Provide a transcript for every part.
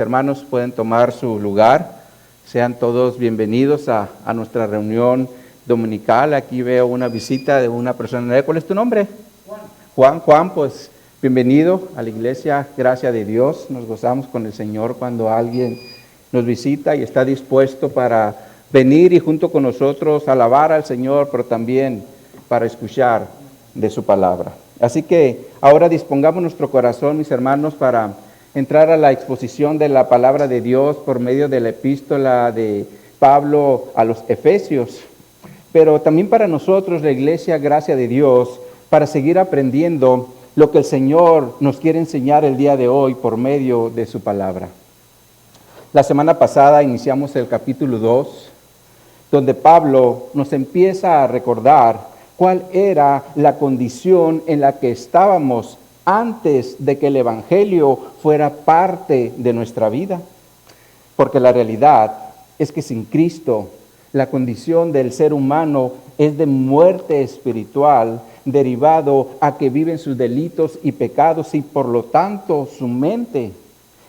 Hermanos, pueden tomar su lugar. Sean todos bienvenidos a nuestra reunión dominical. Aquí veo una visita de una persona. ¿Cuál es tu nombre? Juan, pues bienvenido a la iglesia. Gracias de Dios. Nos gozamos con el Señor cuando alguien nos visita y está dispuesto para venir y junto con nosotros alabar al Señor, pero también para escuchar de su palabra. Así que ahora dispongamos nuestro corazón, mis hermanos, para entrar a la exposición de la palabra de Dios por medio de la epístola de Pablo a los Efesios. Pero también para nosotros, la iglesia, gracia de Dios, para seguir aprendiendo lo que el Señor nos quiere enseñar el día de hoy por medio de su palabra. La semana pasada iniciamos el capítulo 2, donde Pablo nos empieza a recordar cuál era la condición en la que estábamos antes de que el Evangelio fuera parte de nuestra vida. Porque la realidad es que sin Cristo, la condición del ser humano es de muerte espiritual, derivado a que viven sus delitos y pecados, y por lo tanto su mente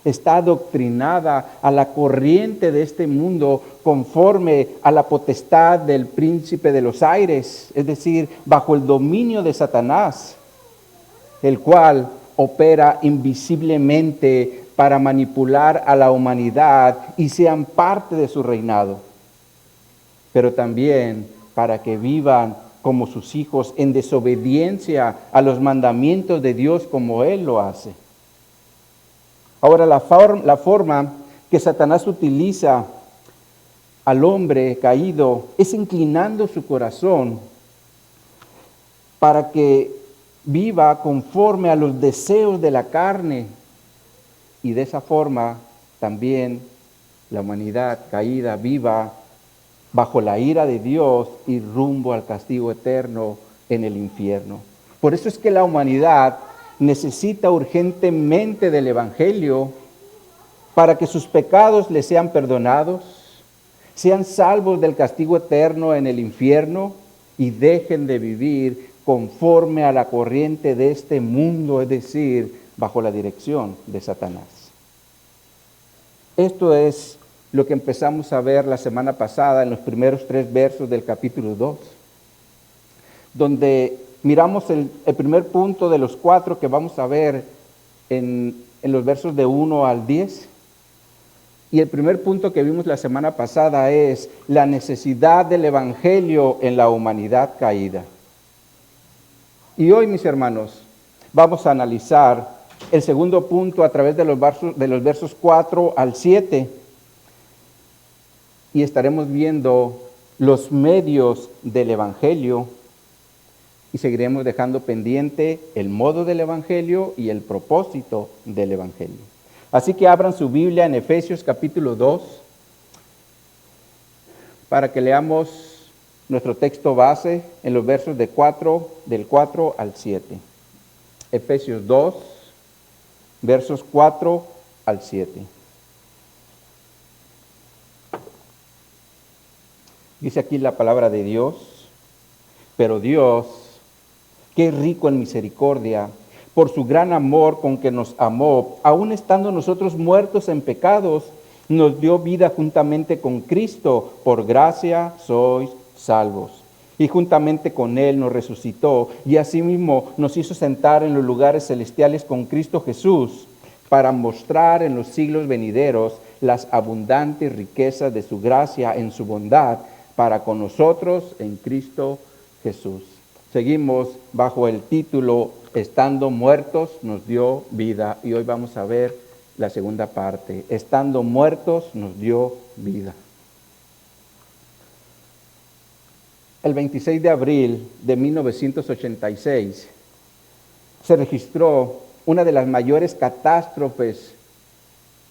está adoctrinada a la corriente de este mundo conforme a la potestad del príncipe de los aires, es decir, bajo el dominio de Satanás, el cual opera invisiblemente para manipular a la humanidad y sean parte de su reinado, pero también para que vivan como sus hijos en desobediencia a los mandamientos de Dios como Él lo hace. Ahora, la forma que Satanás utiliza al hombre caído es inclinando su corazón para que viva conforme a los deseos de la carne, y de esa forma también la humanidad caída viva bajo la ira de Dios y rumbo al castigo eterno en el infierno. Por eso es que la humanidad necesita urgentemente del Evangelio para que sus pecados les sean perdonados, sean salvos del castigo eterno en el infierno y dejen de vivir conforme a la corriente de este mundo, es decir, bajo la dirección de Satanás. Esto es lo que empezamos a ver la semana pasada en los primeros 3 versos del capítulo 2, donde miramos el primer punto de los 4 que vamos a ver en los versos de 1 al 10. Y el primer punto que vimos la semana pasada es la necesidad del Evangelio en la humanidad caída. Y hoy, mis hermanos, vamos a analizar el segundo punto a través de los versos 4 al 7. Y estaremos viendo los medios del Evangelio y seguiremos dejando pendiente el modo del Evangelio y el propósito del Evangelio. Así que abran su Biblia en Efesios capítulo 2 para que leamos nuestro texto base en los versos del 4 al 7. Efesios 2, versos 4 al 7. Dice aquí la palabra de Dios: pero Dios, que es rico en misericordia, por su gran amor con que nos amó, aun estando nosotros muertos en pecados, nos dio vida juntamente con Cristo. Por gracia sois salvos. Y juntamente con Él nos resucitó, y asimismo nos hizo sentar en los lugares celestiales con Cristo Jesús, para mostrar en los siglos venideros las abundantes riquezas de su gracia en su bondad para con nosotros en Cristo Jesús. Seguimos bajo el título Estando muertos nos dio vida, y hoy vamos a ver la segunda parte. Estando muertos nos dio vida. El 26 de abril de 1986 se registró una de las mayores catástrofes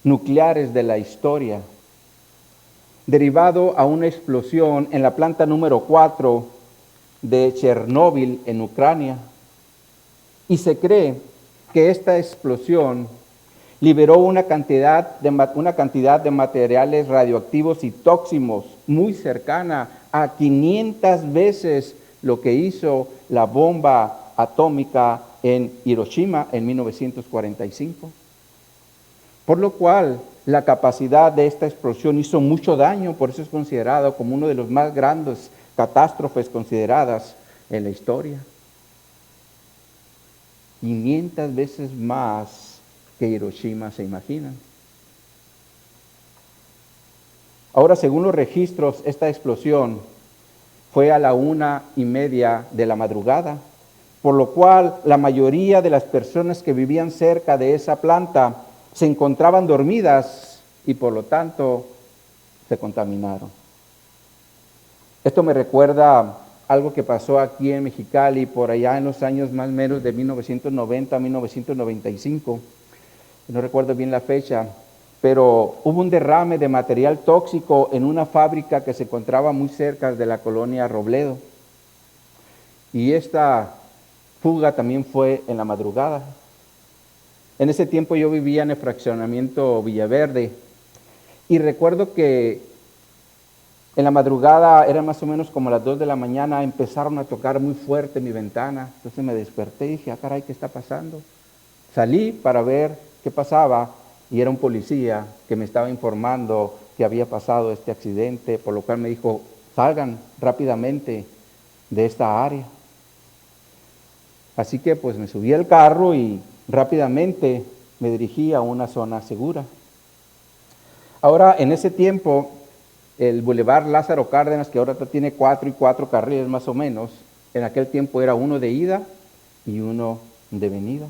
nucleares de la historia, derivado a una explosión en la planta número 4 de Chernóbil en Ucrania. Y se cree que esta explosión liberó una cantidad de materiales radioactivos y tóxicos muy cercana a 500 veces lo que hizo la bomba atómica en Hiroshima en 1945. Por lo cual la capacidad de esta explosión hizo mucho daño, por eso es considerado como uno de los más grandes catástrofes consideradas en la historia. 500 veces más que Hiroshima, se imaginan. Ahora, según los registros, esta explosión fue a la 1:30 de la madrugada, por lo cual la mayoría de las personas que vivían cerca de esa planta se encontraban dormidas y por lo tanto se contaminaron. Esto me recuerda algo que pasó aquí en Mexicali por allá en los años más o menos de 1990 a 1995. No recuerdo bien la fecha, pero hubo un derrame de material tóxico en una fábrica que se encontraba muy cerca de la colonia Robledo. Y esta fuga también fue en la madrugada. En ese tiempo yo vivía en el fraccionamiento Villaverde y recuerdo que en la madrugada, era más o menos como las 2 de la mañana, empezaron a tocar muy fuerte mi ventana. Entonces me desperté y dije, caray, ¿qué está pasando? Salí para ver qué pasaba y era un policía que me estaba informando que había pasado este accidente, por lo cual me dijo, salgan rápidamente de esta área. Así que pues me subí al carro y rápidamente me dirigí a una zona segura. Ahora, en ese tiempo, el Boulevard Lázaro Cárdenas, que ahora tiene 4 y 4 carriles más o menos, en aquel tiempo era uno de ida y uno de venida.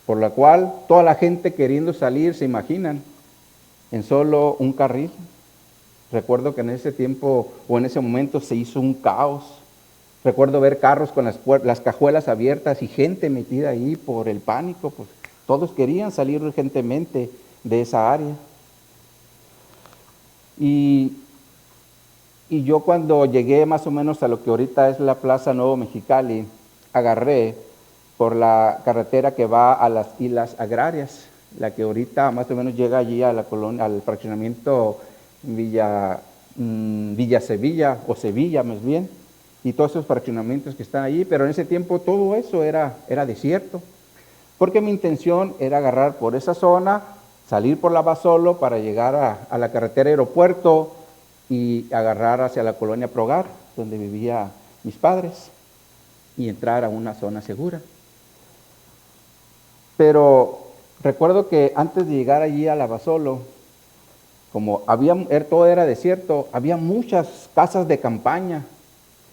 Por la cual toda la gente queriendo salir, se imaginan, en solo un carril. Recuerdo que en ese tiempo o en ese momento se hizo un caos. Recuerdo ver carros con las cajuelas abiertas y gente metida ahí por el pánico, pues todos querían salir urgentemente de esa área. Y yo cuando llegué más o menos a lo que ahorita es la Plaza Nuevo Mexicali, agarré por la carretera que va a las Islas Agrarias, la que ahorita más o menos llega allí a la colonia, al fraccionamiento Villa Sevilla, o Sevilla más bien, y todos esos fraccionamientos que están allí, pero en ese tiempo todo eso era desierto, porque mi intención era agarrar por esa zona, salir por la Basolo para llegar a la carretera aeropuerto y agarrar hacia la colonia Progar, donde vivían mis padres, y entrar a una zona segura. Pero recuerdo que antes de llegar allí a la Basolo, como todo era desierto, había muchas casas de campaña.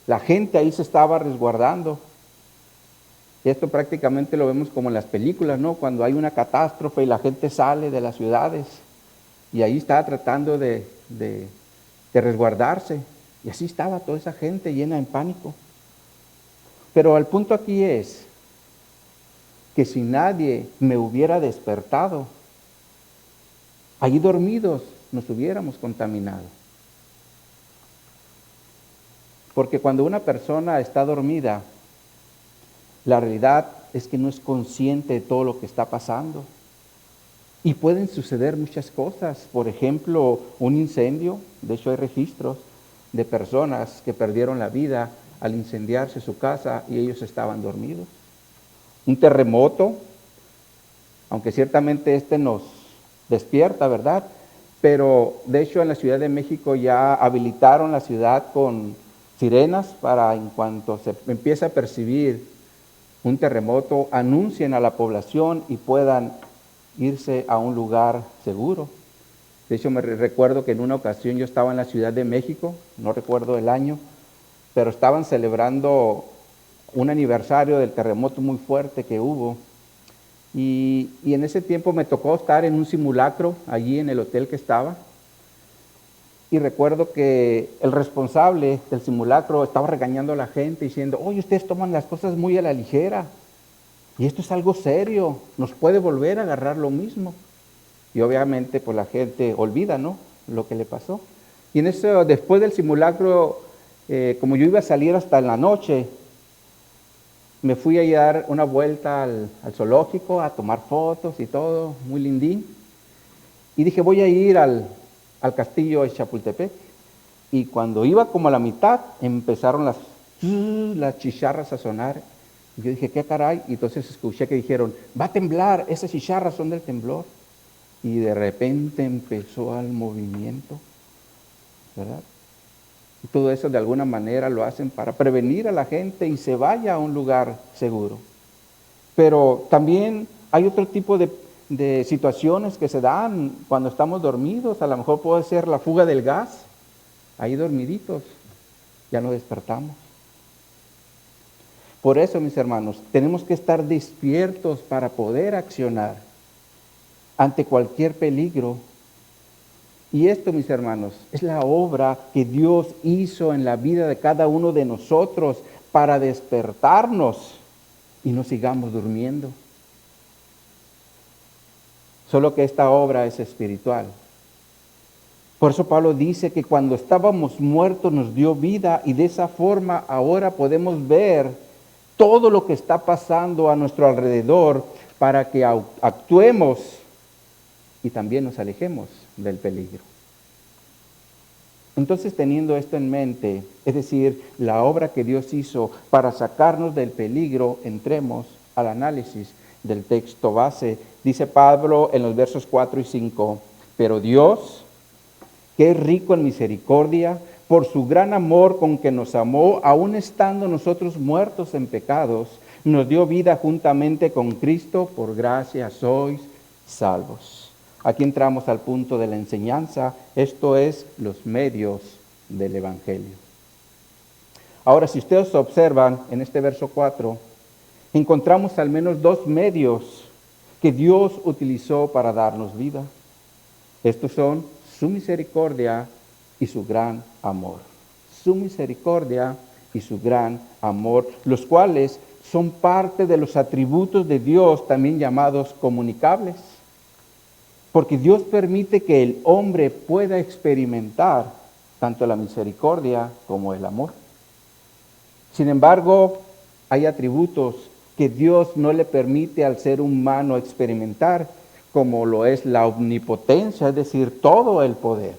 La gente ahí se estaba resguardando. Y esto prácticamente lo vemos como en las películas, ¿no? Cuando hay una catástrofe y la gente sale de las ciudades y ahí está tratando de resguardarse. Y así estaba toda esa gente llena en pánico. Pero el punto aquí es que si nadie me hubiera despertado, allí dormidos nos hubiéramos contaminado. Porque cuando una persona está dormida, la realidad es que no es consciente de todo lo que está pasando. Y pueden suceder muchas cosas. Por ejemplo, un incendio. De hecho, hay registros de personas que perdieron la vida al incendiarse su casa y ellos estaban dormidos. Un terremoto, aunque ciertamente este nos despierta, ¿verdad? Pero de hecho en la Ciudad de México ya habilitaron la ciudad con sirenas para en cuanto se empieza a percibir un terremoto, anuncien a la población y puedan irse a un lugar seguro. De hecho, me recuerdo que en una ocasión yo estaba en la Ciudad de México, no recuerdo el año, pero estaban celebrando un aniversario del terremoto muy fuerte que hubo. Y en ese tiempo me tocó estar en un simulacro allí en el hotel que estaba. Y recuerdo que el responsable del simulacro estaba regañando a la gente diciendo, oye, ustedes toman las cosas muy a la ligera. Y esto es algo serio, nos puede volver a agarrar lo mismo. Y obviamente pues la gente olvida, ¿no?, lo que le pasó. Y en eso, después del simulacro, como yo iba a salir hasta en la noche, me fui a dar una vuelta al zoológico, a tomar fotos y todo, muy lindín. Y dije, voy a ir al castillo de Chapultepec. Y cuando iba como a la mitad, empezaron las chicharras a sonar. Y yo dije, ¿qué caray? Y entonces escuché que dijeron, va a temblar, esas chicharras son del temblor. y de repente empezó el movimiento, ¿verdad? Y todo eso de alguna manera lo hacen para prevenir a la gente y se vaya a un lugar seguro. Pero también hay otro tipo de situaciones que se dan cuando estamos dormidos. A lo mejor puede ser la fuga del gas, ahí dormiditos, ya nos despertamos. Por eso, mis hermanos, tenemos que estar despiertos para poder accionar ante cualquier peligro. Y esto, mis hermanos, es la obra que Dios hizo en la vida de cada uno de nosotros para despertarnos y no sigamos durmiendo. Solo que esta obra es espiritual. Por eso Pablo dice que cuando estábamos muertos nos dio vida y de esa forma ahora podemos ver todo lo que está pasando a nuestro alrededor para que actuemos y también nos alejemos del peligro. Entonces, teniendo esto en mente, es decir, la obra que Dios hizo para sacarnos del peligro, entremos al análisis del texto base. Dice Pablo en los versos 4 y 5, pero Dios, que es rico en misericordia, por su gran amor con que nos amó, aun estando nosotros muertos en pecados, nos dio vida juntamente con Cristo, por gracia sois salvos. Aquí entramos al punto de la enseñanza, esto es los medios del Evangelio. Ahora, si ustedes observan en este verso 4, encontramos al menos dos medios que Dios utilizó para darnos vida. Estos son su misericordia y su gran amor. Su misericordia y su gran amor, los cuales son parte de los atributos de Dios, también llamados comunicables. Porque Dios permite que el hombre pueda experimentar tanto la misericordia como el amor. Sin embargo, hay atributos que Dios no le permite al ser humano experimentar, como lo es la omnipotencia, es decir, todo el poder.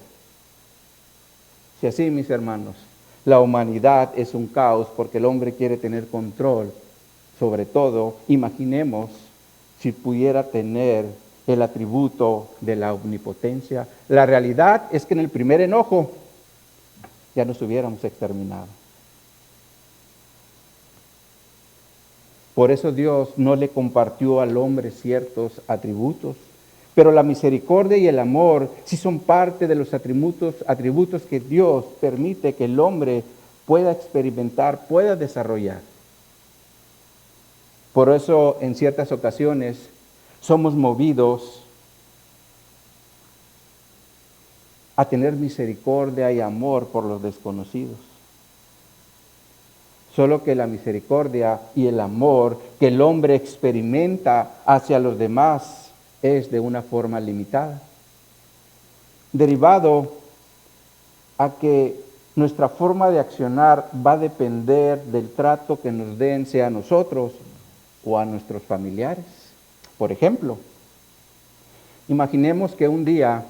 Si así, mis hermanos, la humanidad es un caos porque el hombre quiere tener control sobre todo, imaginemos si pudiera tener el atributo de la omnipotencia. La realidad es que en el primer enojo ya nos hubiéramos exterminado. Por eso Dios no le compartió al hombre ciertos atributos. Pero la misericordia y el amor sí son parte de los atributos que Dios permite que el hombre pueda experimentar, pueda desarrollar. Por eso en ciertas ocasiones somos movidos a tener misericordia y amor por los desconocidos. Solo que la misericordia y el amor que el hombre experimenta hacia los demás es de una forma limitada, derivado a que nuestra forma de accionar va a depender del trato que nos den, sea a nosotros o a nuestros familiares. Por ejemplo, imaginemos que un día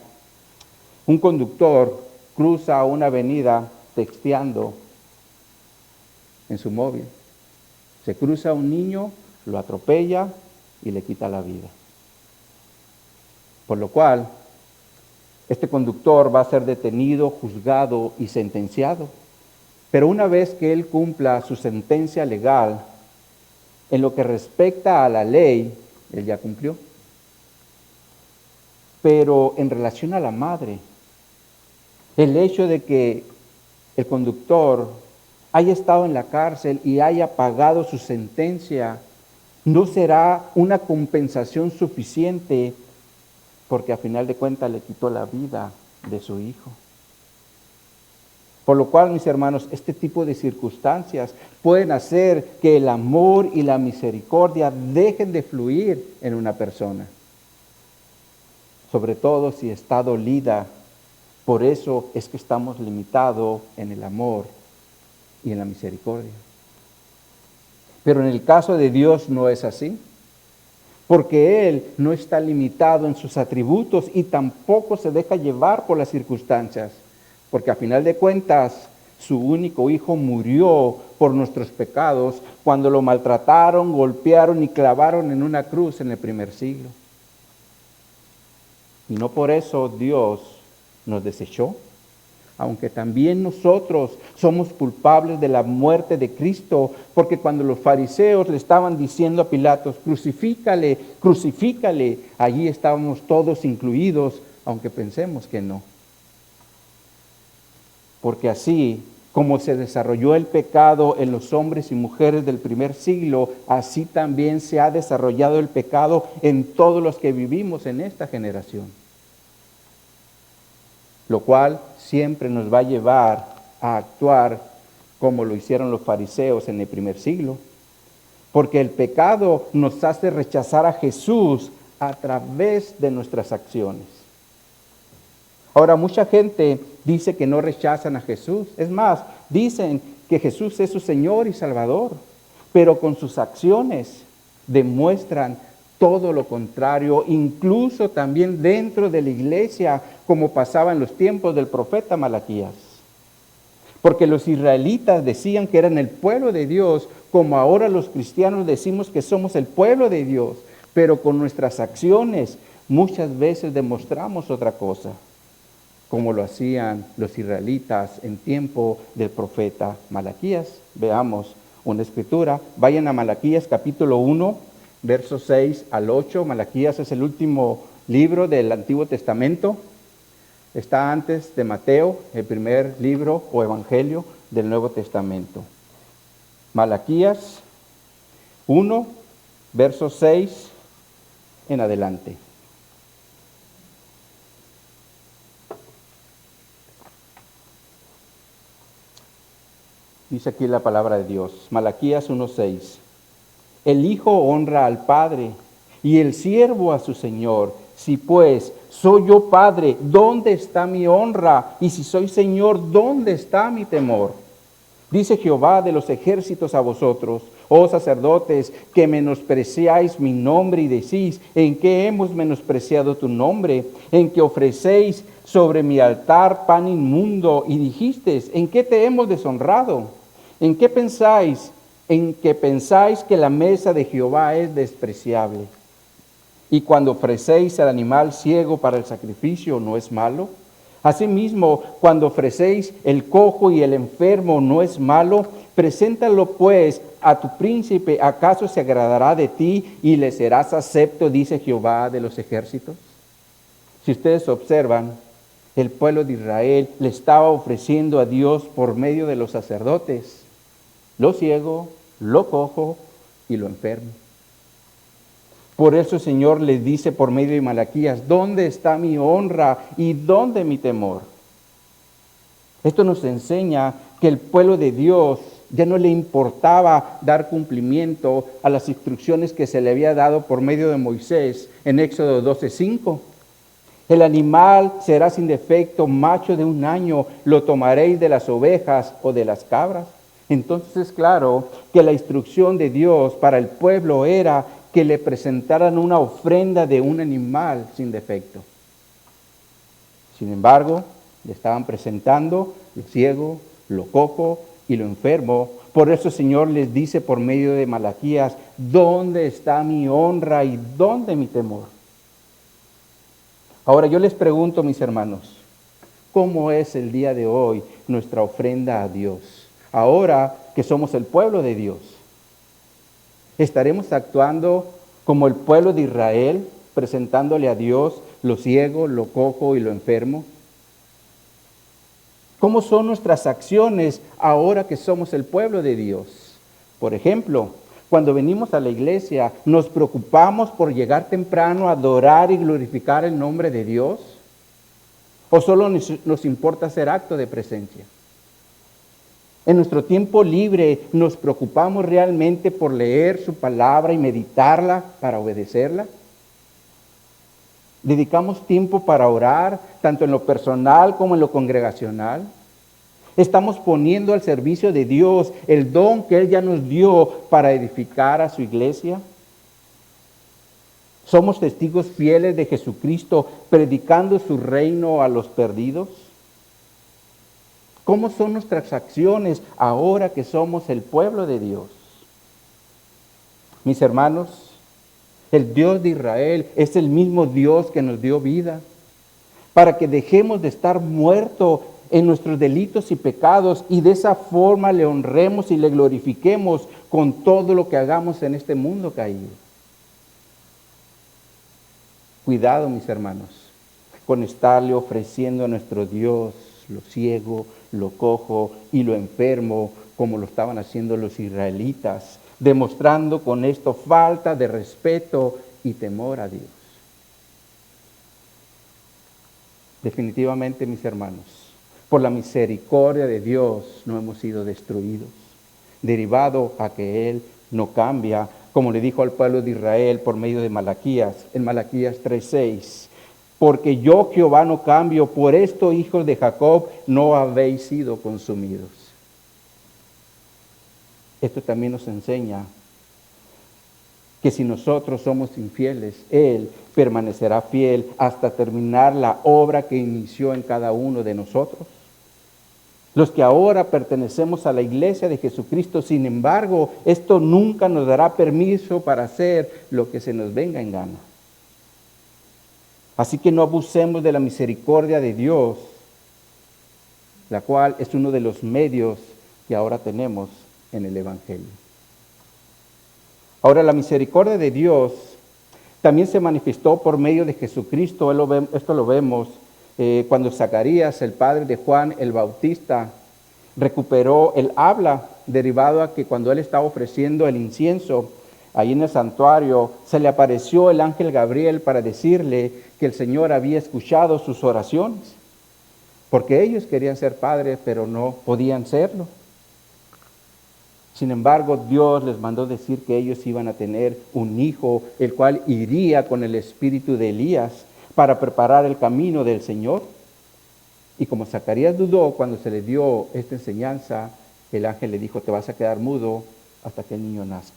un conductor cruza una avenida texteando en su móvil. Se cruza un niño, lo atropella y le quita la vida. Por lo cual, este conductor va a ser detenido, juzgado y sentenciado. Pero una vez que él cumpla su sentencia legal, en lo que respecta a la ley, él ya cumplió. Pero en relación a la madre, el hecho de que el conductor haya estado en la cárcel y haya pagado su sentencia, no será una compensación suficiente porque a final de cuentas le quitó la vida de su hijo. Por lo cual, mis hermanos, este tipo de circunstancias pueden hacer que el amor y la misericordia dejen de fluir en una persona. Sobre todo si está dolida. Por eso es que estamos limitados en el amor y en la misericordia. Pero en el caso de Dios no es así. Porque Él no está limitado en sus atributos y tampoco se deja llevar por las circunstancias. Porque a final de cuentas, su único hijo murió por nuestros pecados cuando lo maltrataron, golpearon y clavaron en una cruz en el primer siglo. Y no por eso Dios nos desechó, aunque también nosotros somos culpables de la muerte de Cristo, porque cuando los fariseos le estaban diciendo a Pilatos, crucifícale, crucifícale, allí estábamos todos incluidos, aunque pensemos que no. Porque así como se desarrolló el pecado en los hombres y mujeres del primer siglo, así también se ha desarrollado el pecado en todos los que vivimos en esta generación. Lo cual siempre nos va a llevar a actuar como lo hicieron los fariseos en el primer siglo. Porque el pecado nos hace rechazar a Jesús a través de nuestras acciones. Ahora, mucha gente dice que no rechazan a Jesús. Es más, dicen que Jesús es su Señor y Salvador, pero con sus acciones demuestran todo lo contrario, incluso también dentro de la iglesia, como pasaba en los tiempos del profeta Malaquías. Porque los israelitas decían que eran el pueblo de Dios, como ahora los cristianos decimos que somos el pueblo de Dios, pero con nuestras acciones muchas veces demostramos otra cosa, como lo hacían los israelitas en tiempo del profeta Malaquías. Veamos una escritura. Vayan a Malaquías capítulo 1, versos 6 al 8. Malaquías es el último libro del Antiguo Testamento. Está antes de Mateo, el primer libro o evangelio del Nuevo Testamento. Malaquías 1, versos 6 en adelante. Dice aquí la palabra de Dios, Malaquías 1:6. El hijo honra al padre y el siervo a su señor. Si pues soy yo padre, ¿dónde está mi honra? Y si soy señor, ¿dónde está mi temor? Dice Jehová de los ejércitos a vosotros, oh sacerdotes, que menospreciáis mi nombre y decís, ¿en qué hemos menospreciado tu nombre? En que ofrecéis sobre mi altar pan inmundo y dijisteis, ¿en qué te hemos deshonrado? ¿En qué pensáis? En que pensáis que la mesa de Jehová es despreciable. Y cuando ofrecéis al animal ciego para el sacrificio, ¿no es malo? Asimismo, cuando ofrecéis el cojo y el enfermo, ¿no es malo? Preséntalo pues a tu príncipe, ¿acaso se agradará de ti y le serás acepto, dice Jehová de los ejércitos? Si ustedes observan, el pueblo de Israel le estaba ofreciendo a Dios por medio de los sacerdotes lo ciego, lo cojo y lo enfermo. Por eso el Señor les dice por medio de Malaquías, ¿dónde está mi honra y dónde mi temor? Esto nos enseña que el pueblo de Dios ya no le importaba dar cumplimiento a las instrucciones que se le había dado por medio de Moisés en Éxodo 12:5. El animal será sin defecto, macho de 1 año, lo tomaréis de las ovejas o de las cabras. Entonces es claro que la instrucción de Dios para el pueblo era que le presentaran una ofrenda de un animal sin defecto. Sin embargo, le estaban presentando lo ciego, lo cojo y lo enfermo. Por eso el Señor les dice por medio de Malaquías, ¿dónde está mi honra y dónde mi temor? Ahora yo les pregunto, mis hermanos, ¿cómo es el día de hoy nuestra ofrenda a Dios? Ahora que somos el pueblo de Dios, ¿estaremos actuando como el pueblo de Israel, presentándole a Dios lo ciego, lo cojo y lo enfermo? ¿Cómo son nuestras acciones ahora que somos el pueblo de Dios? Por ejemplo, cuando venimos a la iglesia, ¿nos preocupamos por llegar temprano a adorar y glorificar el nombre de Dios? ¿O solo nos importa hacer acto de presencia? En nuestro tiempo libre, ¿nos preocupamos realmente por leer su palabra y meditarla para obedecerla? ¿Dedicamos tiempo para orar, tanto en lo personal como en lo congregacional? ¿Estamos poniendo al servicio de Dios el don que Él ya nos dio para edificar a su iglesia? ¿Somos testigos fieles de Jesucristo predicando su reino a los perdidos? ¿Cómo son nuestras acciones ahora que somos el pueblo de Dios? Mis hermanos, el Dios de Israel es el mismo Dios que nos dio vida. para que dejemos de estar muertos en nuestros delitos y pecados y de esa forma le honremos y le glorifiquemos con todo lo que hagamos en este mundo caído. Cuidado, mis hermanos, con estarle ofreciendo a nuestro Dios lo ciego, lo cojo y lo enfermo, como lo estaban haciendo los israelitas, demostrando con esto falta de respeto y temor a Dios. Definitivamente, mis hermanos, por la misericordia de Dios no hemos sido destruidos, derivado a que Él no cambia, como le dijo al pueblo de Israel por medio de Malaquías, en Malaquías 3:6. Porque yo, Jehová, no cambio, por esto, hijos de Jacob, no habéis sido consumidos. Esto también nos enseña que si nosotros somos infieles, Él permanecerá fiel hasta terminar la obra que inició en cada uno de nosotros. Los que ahora pertenecemos a la iglesia de Jesucristo, sin embargo, esto nunca nos dará permiso para hacer lo que se nos venga en gana. Así que no abusemos de la misericordia de Dios, la cual es uno de los medios que ahora tenemos en el Evangelio. Ahora, la misericordia de Dios también se manifestó por medio de Jesucristo. Esto lo vemos cuando Zacarías, el padre de Juan el Bautista, recuperó el habla, derivado a que cuando él estaba ofreciendo el incienso, ahí en el santuario, se le apareció el ángel Gabriel para decirle que el Señor había escuchado sus oraciones, porque ellos querían ser padres, pero no podían serlo. Sin embargo, Dios les mandó decir que ellos iban a tener un hijo, el cual iría con el espíritu de Elías para preparar el camino del Señor. Y como Zacarías dudó cuando se le dio esta enseñanza, el ángel le dijo, te vas a quedar mudo hasta que el niño nazca.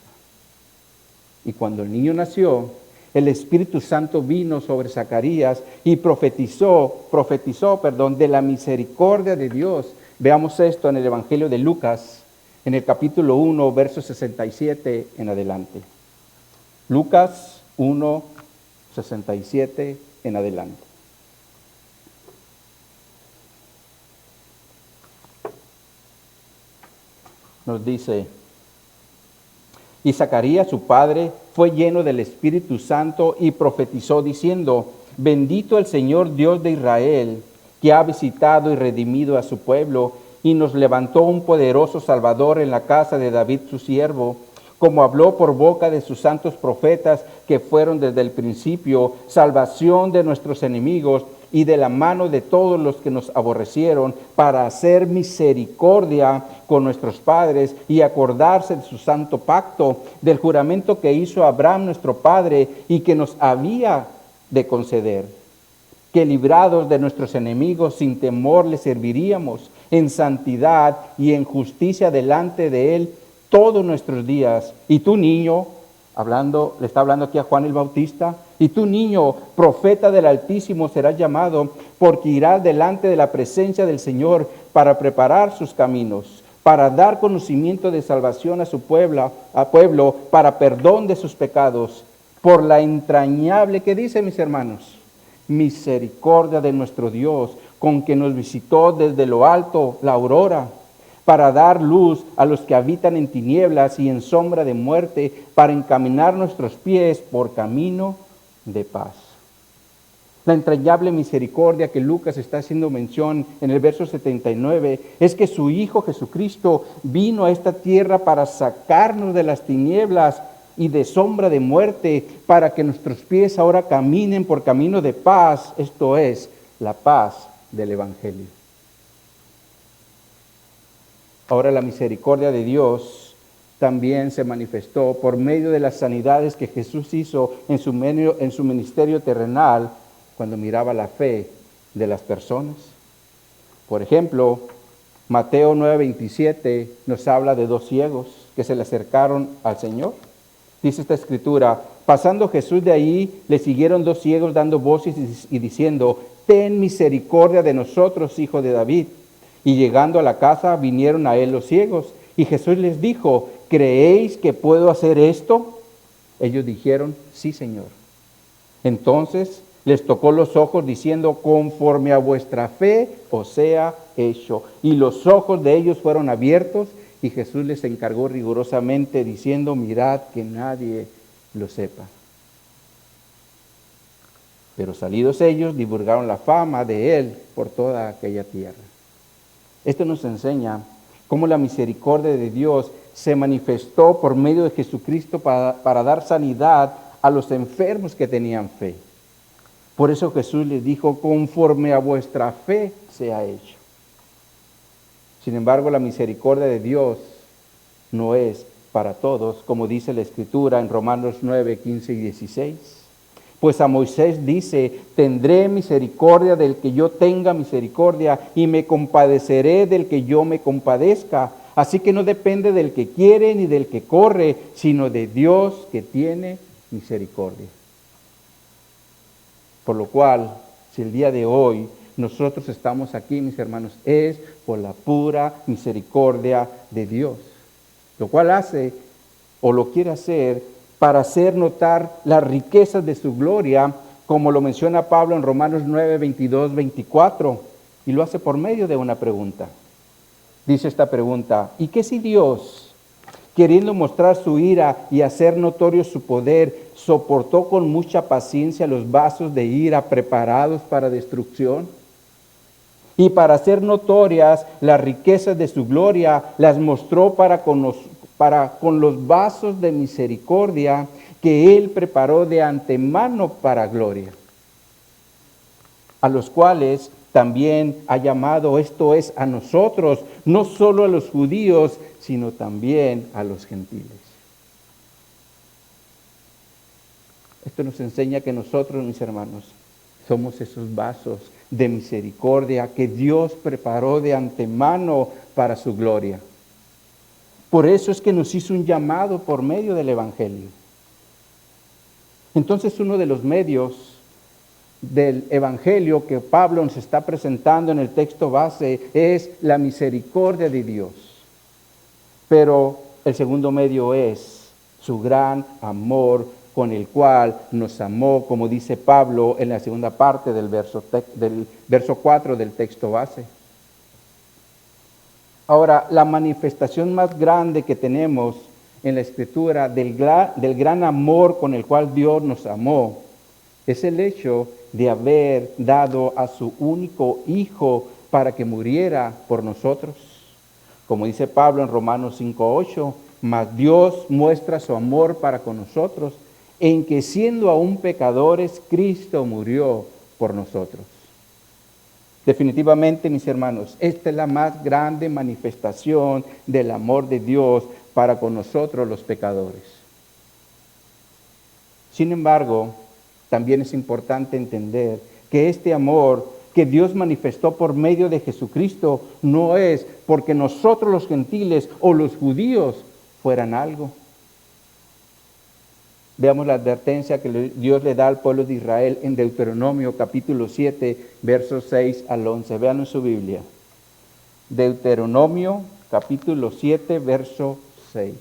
Y cuando el niño nació, el Espíritu Santo vino sobre Zacarías y profetizó de la misericordia de Dios. Veamos esto en el Evangelio de Lucas, en el capítulo 1, verso 67 en adelante. Lucas 1, 67 en adelante. Nos dice, y Zacarías su padre fue lleno del Espíritu Santo y profetizó diciendo, bendito el Señor Dios de Israel, que ha visitado y redimido a su pueblo, y nos levantó un poderoso Salvador en la casa de David su siervo, como habló por boca de sus santos profetas que fueron desde el principio, salvación de nuestros enemigos y de la mano de todos los que nos aborrecieron, para hacer misericordia con nuestros padres y acordarse de su santo pacto, del juramento que hizo Abraham nuestro padre y que nos había de conceder, que librados de nuestros enemigos sin temor le serviríamos en santidad y en justicia delante de él todos nuestros días. Y tú, niño, le está hablando aquí a Juan el Bautista, y tú, niño, profeta del Altísimo serás llamado, porque irás delante de la presencia del Señor para preparar sus caminos, para dar conocimiento de salvación a su pueblo, para perdón de sus pecados, por la entrañable, ¿qué dice, mis hermanos? Misericordia de nuestro Dios, con que nos visitó desde lo alto la aurora, para dar luz a los que habitan en tinieblas y en sombra de muerte, para encaminar nuestros pies por camino de paz. La entrañable misericordia que Lucas está haciendo mención en el verso 79 es que su Hijo Jesucristo vino a esta tierra para sacarnos de las tinieblas y de sombra de muerte, para que nuestros pies ahora caminen por camino de paz, esto es, la paz del Evangelio. Ahora la misericordia de Dios también se manifestó por medio de las sanidades que Jesús hizo en su ministerio terrenal cuando miraba la fe de las personas. Por ejemplo, Mateo 9:27 nos habla de dos ciegos que se le acercaron al Señor. Dice esta escritura, pasando Jesús de ahí, le siguieron dos ciegos dando voces y diciendo, ten misericordia de nosotros, hijo de David. Y llegando a la casa, vinieron a él los ciegos. Y Jesús les dijo, ¿creéis que puedo hacer esto? Ellos dijeron, sí, Señor. Entonces Les tocó los ojos diciendo, conforme a vuestra fe os sea hecho. Y los ojos de ellos fueron abiertos y Jesús les encargó rigurosamente diciendo, mirad que nadie lo sepa. Pero salidos ellos, divulgaron la fama de él por toda aquella tierra. Esto nos enseña cómo la misericordia de Dios se manifestó por medio de Jesucristo para dar sanidad a los enfermos que tenían fe. Por eso Jesús les dijo, conforme a vuestra fe sea hecho. Sin embargo, la misericordia de Dios no es para todos, como dice la Escritura en Romanos 9, 15 y 16. Pues a Moisés dice, tendré misericordia del que yo tenga misericordia y me compadeceré del que yo me compadezca. Así que no depende del que quiere ni del que corre, sino de Dios que tiene misericordia. Por lo cual, si el día de hoy nosotros estamos aquí, mis hermanos, es por la pura misericordia de Dios. Lo cual hace o lo quiere hacer para hacer notar las riquezas de su gloria, como lo menciona Pablo en Romanos 9, 22, 24, y lo hace por medio de una pregunta. Dice esta pregunta, ¿y qué si Dios, queriendo mostrar su ira y hacer notorio su poder, soportó con mucha paciencia los vasos de ira preparados para destrucción? Y para hacer notorias las riquezas de su gloria, las mostró para con los vasos de misericordia que Él preparó de antemano para gloria, a los cuales también ha llamado, esto es, a nosotros, no solo a los judíos, sino también a los gentiles. Esto nos enseña que nosotros, mis hermanos, somos esos vasos de misericordia que Dios preparó de antemano para su gloria. Por eso es que nos hizo un llamado por medio del Evangelio. Entonces, uno de los medios del Evangelio que Pablo nos está presentando en el texto base es la misericordia de Dios. Pero el segundo medio es su gran amor con el cual nos amó, como dice Pablo en la segunda parte del verso 4 del texto base. Ahora, la manifestación más grande que tenemos en la Escritura del gran amor con el cual Dios nos amó es el hecho de haber dado a su único Hijo para que muriera por nosotros. Como dice Pablo en Romanos 5:8, mas Dios muestra su amor para con nosotros en que siendo aún pecadores, Cristo murió por nosotros. Definitivamente, mis hermanos, esta es la más grande manifestación del amor de Dios para con nosotros los pecadores. Sin embargo, también es importante entender que este amor que Dios manifestó por medio de Jesucristo no es porque nosotros los gentiles o los judíos fueran algo. Veamos la advertencia que Dios le da al pueblo de Israel en Deuteronomio capítulo 7, versos 6 al 11. Vean en su Biblia. Deuteronomio capítulo 7, verso 6.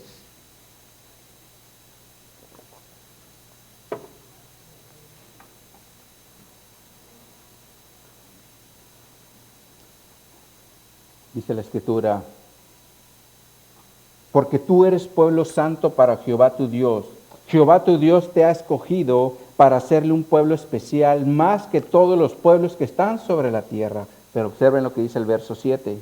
Dice la Escritura, porque tú eres pueblo santo para Jehová tu Dios. Jehová tu Dios te ha escogido para hacerle un pueblo especial más que todos los pueblos que están sobre la tierra. Pero observen lo que dice el verso 7.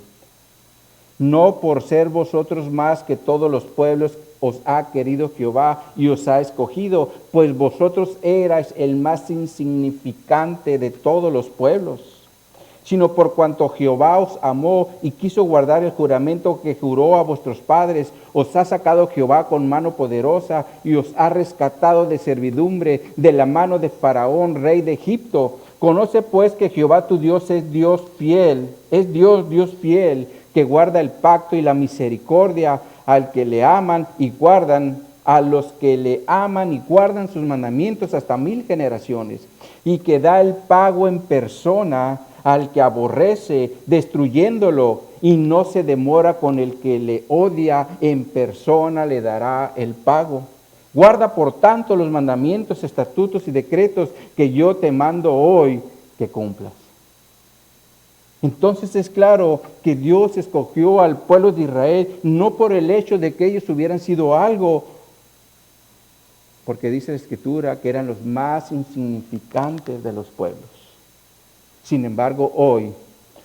No por ser vosotros más que todos los pueblos os ha querido Jehová y os ha escogido, pues vosotros erais el más insignificante de todos los pueblos, sino por cuanto Jehová os amó y quiso guardar el juramento que juró a vuestros padres, os ha sacado Jehová con mano poderosa y os ha rescatado de servidumbre de la mano de Faraón, rey de Egipto. Conoce pues que Jehová tu Dios es Dios fiel, es Dios fiel, que guarda el pacto y la misericordia al que le aman y guardan, a los que le aman y guardan sus mandamientos hasta 1000 generaciones, y que da el pago en persona al que aborrece, destruyéndolo, y no se demora con el que le odia, en persona le dará el pago. Guarda por tanto los mandamientos, estatutos y decretos que yo te mando hoy que cumplas. Entonces es claro que Dios escogió al pueblo de Israel no por el hecho de que ellos hubieran sido algo, porque dice la Escritura que eran los más insignificantes de los pueblos. Sin embargo, hoy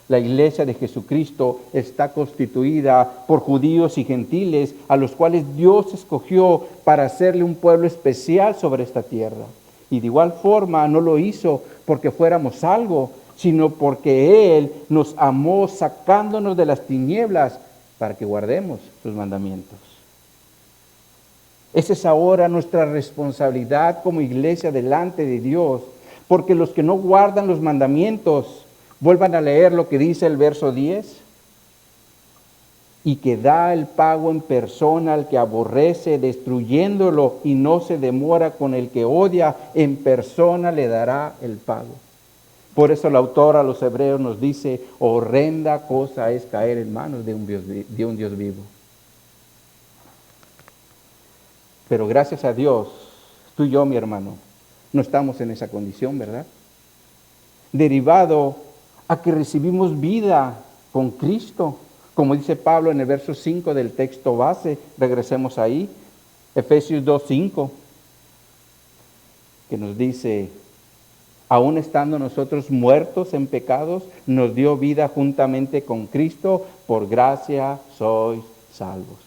la iglesia de Jesucristo está constituida por judíos y gentiles a los cuales Dios escogió para hacerle un pueblo especial sobre esta tierra. Y de igual forma no lo hizo porque fuéramos algo, sino porque Él nos amó sacándonos de las tinieblas para que guardemos sus mandamientos. Esa es ahora nuestra responsabilidad como iglesia delante de Dios, porque los que no guardan los mandamientos, vuelvan a leer lo que dice el verso 10, y que da el pago en persona al que aborrece, destruyéndolo, y no se demora con el que odia, en persona le dará el pago. Por eso el autor a los hebreos nos dice, horrenda cosa es caer en manos de un Dios vivo. Pero gracias a Dios, tú y yo, mi hermano, no estamos en esa condición, ¿verdad? Derivado a que recibimos vida con Cristo, como dice Pablo en el verso 5 del texto base, regresemos ahí, Efesios 2:5, que nos dice, aún estando nosotros muertos en pecados, nos dio vida juntamente con Cristo, por gracia sois salvos.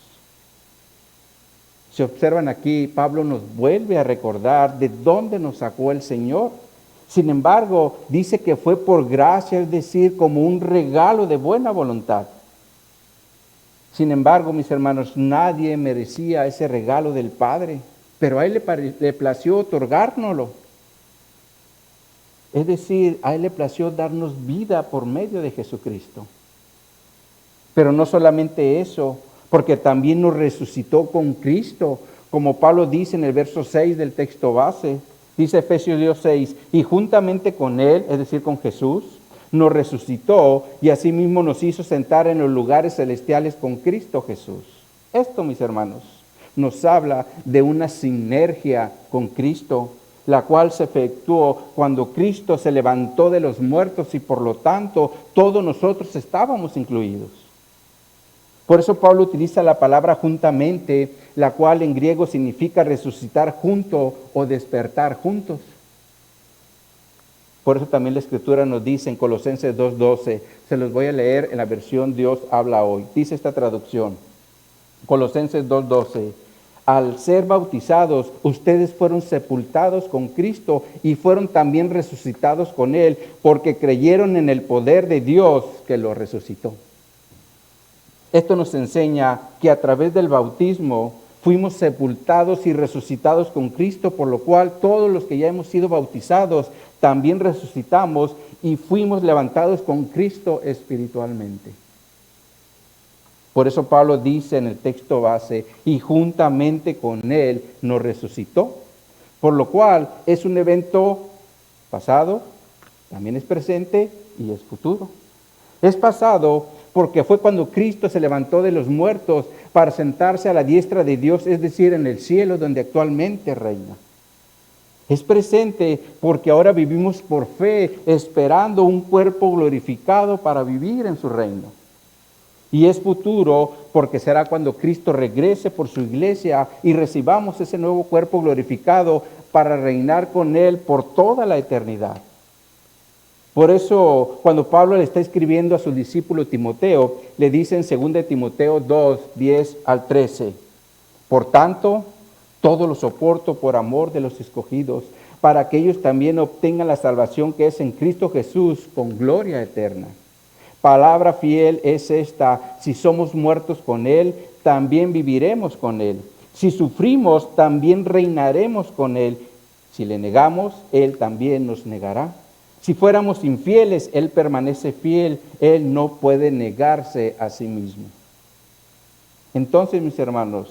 Si observan aquí, Pablo nos vuelve a recordar de dónde nos sacó el Señor. Sin embargo, dice que fue por gracia, es decir, como un regalo de buena voluntad. Sin embargo, mis hermanos, nadie merecía ese regalo del Padre, pero a Él le plació otorgárnoslo. Es decir, a Él le plació darnos vida por medio de Jesucristo. Pero no solamente eso, porque también nos resucitó con Cristo, como Pablo dice en el verso 6 del texto base, dice Efesios 2:6, y juntamente con Él, es decir, con Jesús, nos resucitó y asimismo nos hizo sentar en los lugares celestiales con Cristo Jesús. Esto, mis hermanos, nos habla de una sinergia con Cristo, la cual se efectuó cuando Cristo se levantó de los muertos y por lo tanto todos nosotros estábamos incluidos. Por eso Pablo utiliza la palabra juntamente, la cual en griego significa resucitar junto o despertar juntos. Por eso también la Escritura nos dice en Colosenses 2:12, se los voy a leer en la versión Dios habla hoy. Dice esta traducción, Colosenses 2:12, al ser bautizados, ustedes fueron sepultados con Cristo y fueron también resucitados con Él, porque creyeron en el poder de Dios que lo resucitó. Esto nos enseña que a través del bautismo fuimos sepultados y resucitados con Cristo, por lo cual todos los que ya hemos sido bautizados también resucitamos y fuimos levantados con Cristo espiritualmente. Por eso Pablo dice en el texto base, y juntamente con Él nos resucitó, por lo cual es un evento pasado, también es presente y es futuro. Es pasado porque fue cuando Cristo se levantó de los muertos para sentarse a la diestra de Dios, es decir, en el cielo donde actualmente reina. Es presente porque ahora vivimos por fe, esperando un cuerpo glorificado para vivir en su reino. Y es futuro porque será cuando Cristo regrese por su iglesia y recibamos ese nuevo cuerpo glorificado para reinar con Él por toda la eternidad. Por eso, cuando Pablo le está escribiendo a su discípulo Timoteo, le dice en 2 Timoteo 2, 10 al 13, por tanto, todo lo soporto por amor de los escogidos, para que ellos también obtengan la salvación que es en Cristo Jesús con gloria eterna. Palabra fiel es esta, si somos muertos con Él, también viviremos con Él. Si sufrimos, también reinaremos con Él. Si le negamos, Él también nos negará. Si fuéramos infieles, Él permanece fiel, Él no puede negarse a sí mismo. Entonces, mis hermanos,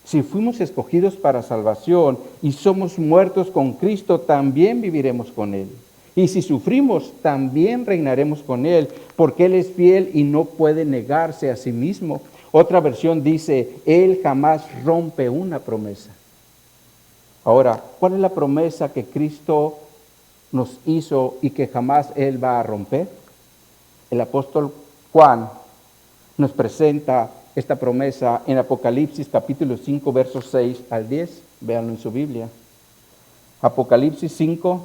si fuimos escogidos para salvación y somos muertos con Cristo, también viviremos con Él. Y si sufrimos, también reinaremos con Él, porque Él es fiel y no puede negarse a sí mismo. Otra versión dice, Él jamás rompe una promesa. Ahora, ¿cuál es la promesa que Cristo nos hizo y que jamás Él va a romper? El apóstol Juan nos presenta esta promesa en Apocalipsis capítulo 5, versos 6 al 10. Véanlo en su Biblia. Apocalipsis 5,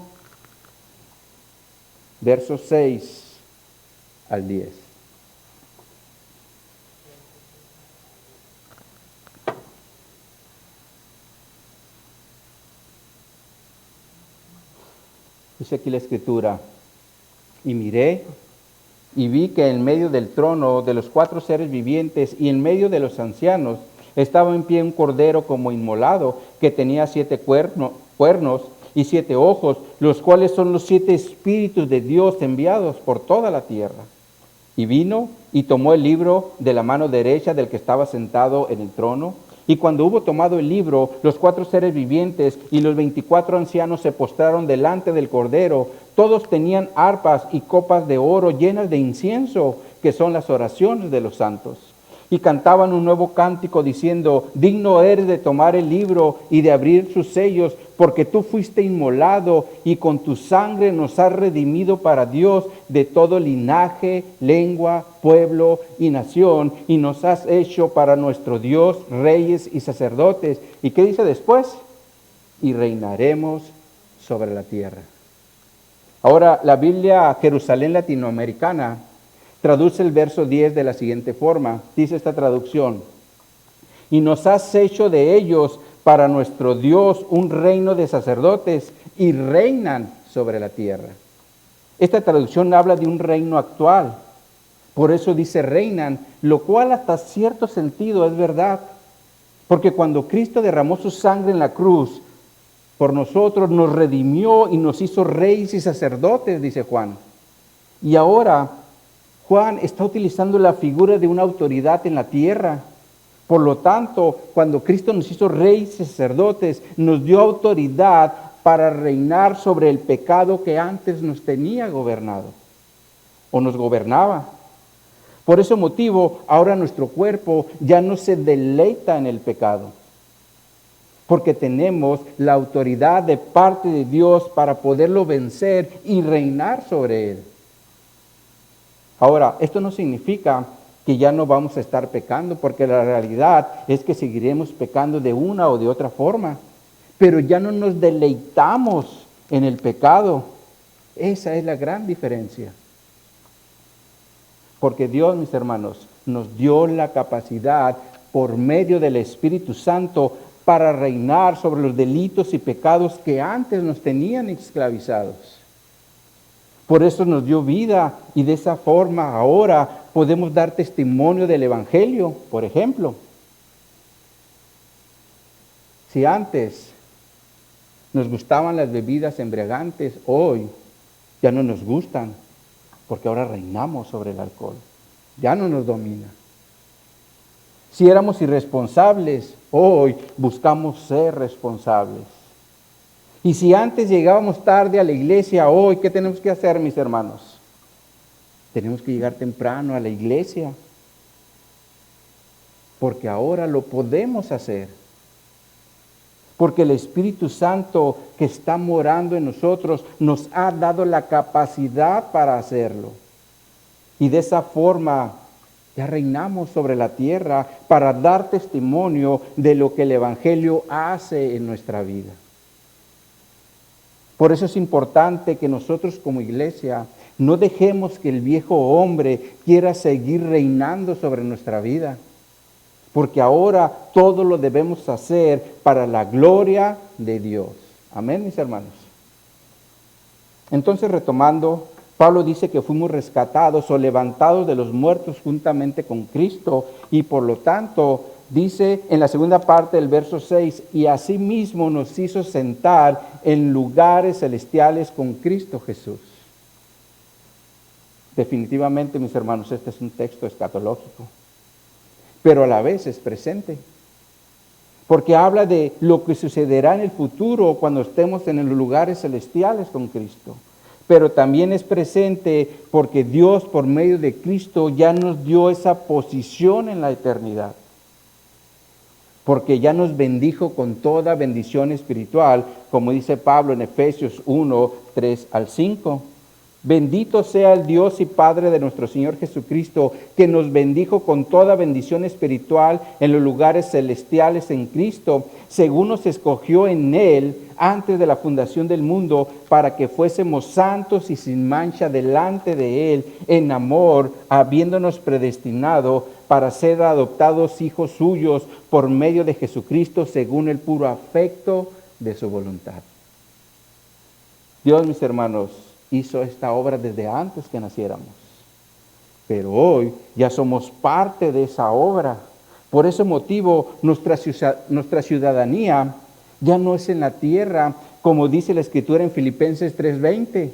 versos 6 al 10. Dice aquí la escritura: y miré y vi que en medio del trono de los 4 seres vivientes y en medio de los ancianos estaba en pie un cordero como inmolado, que tenía 7 cuernos y 7 ojos, los cuales son los 7 espíritus de Dios enviados por toda la tierra. Y vino y tomó el libro de la mano derecha del que estaba sentado en el trono. Y cuando hubo tomado el libro, los 4 seres vivientes y los 24 ancianos se postraron delante del Cordero. Todos tenían arpas y copas de oro llenas de incienso, que son las oraciones de los santos. Y cantaban un nuevo cántico diciendo: digno eres de tomar el libro y de abrir sus sellos, porque tú fuiste inmolado y con tu sangre nos has redimido para Dios de todo linaje, lengua, pueblo y nación, y nos has hecho para nuestro Dios reyes y sacerdotes. ¿Y qué dice después? Y reinaremos sobre la tierra. Ahora, la Biblia Jerusalén Latinoamericana traduce el verso 10 de la siguiente forma. Dice esta traducción: y nos has hecho de ellos para nuestro Dios un reino de sacerdotes, y reinan sobre la tierra. Esta traducción habla de un reino actual. Por eso dice reinan, lo cual hasta cierto sentido es verdad. Porque cuando Cristo derramó su sangre en la cruz por nosotros, nos redimió y nos hizo reyes y sacerdotes, dice Juan. Y ahora Juan está utilizando la figura de una autoridad en la tierra. Por lo tanto, cuando Cristo nos hizo reyes y sacerdotes, nos dio autoridad para reinar sobre el pecado que antes nos tenía gobernado o nos gobernaba. Por ese motivo, ahora nuestro cuerpo ya no se deleita en el pecado, porque tenemos la autoridad de parte de Dios para poderlo vencer y reinar sobre él. Ahora, esto no significa que ya no vamos a estar pecando, porque la realidad es que seguiremos pecando de una o de otra forma, pero ya no nos deleitamos en el pecado. Esa es la gran diferencia. Porque Dios, mis hermanos, nos dio la capacidad por medio del Espíritu Santo para reinar sobre los delitos y pecados que antes nos tenían esclavizados. Por eso nos dio vida y de esa forma ahora podemos dar testimonio del Evangelio. Por ejemplo, si antes nos gustaban las bebidas embriagantes, hoy ya no nos gustan, porque ahora reinamos sobre el alcohol. Ya no nos domina. Si éramos irresponsables, hoy buscamos ser responsables. Y si antes llegábamos tarde a la iglesia, hoy, ¿qué tenemos que hacer, mis hermanos? Tenemos que llegar temprano a la iglesia, porque ahora lo podemos hacer. Porque el Espíritu Santo que está morando en nosotros nos ha dado la capacidad para hacerlo. Y de esa forma ya reinamos sobre la tierra para dar testimonio de lo que el Evangelio hace en nuestra vida. Por eso es importante que nosotros como iglesia no dejemos que el viejo hombre quiera seguir reinando sobre nuestra vida. Porque ahora todo lo debemos hacer para la gloria de Dios. Amén, mis hermanos. Entonces, retomando, Pablo dice que fuimos rescatados o levantados de los muertos juntamente con Cristo, y por lo tanto, dice en la segunda parte del verso 6, y asimismo nos hizo sentar en lugares celestiales con Cristo Jesús. Definitivamente, mis hermanos, este es un texto escatológico, pero a la vez es presente, porque habla de lo que sucederá en el futuro cuando estemos en los lugares celestiales con Cristo. Pero también es presente porque Dios, por medio de Cristo, ya nos dio esa posición en la eternidad. porque ya nos bendijo con toda bendición espiritual, como dice Pablo en Efesios 1, 3 al 5. Bendito sea el Dios y Padre de nuestro Señor Jesucristo, que nos bendijo con toda bendición espiritual en los lugares celestiales en Cristo, según nos escogió en Él antes de la fundación del mundo, para que fuésemos santos y sin mancha delante de Él, en amor, habiéndonos predestinado para ser adoptados hijos suyos por medio de Jesucristo, según el puro afecto de su voluntad. Dios, mis hermanos, hizo esta obra desde antes que naciéramos. Pero hoy ya somos parte de esa obra. Por ese motivo, nuestra ciudadanía ya no es en la tierra, como dice la Escritura en Filipenses 3:20.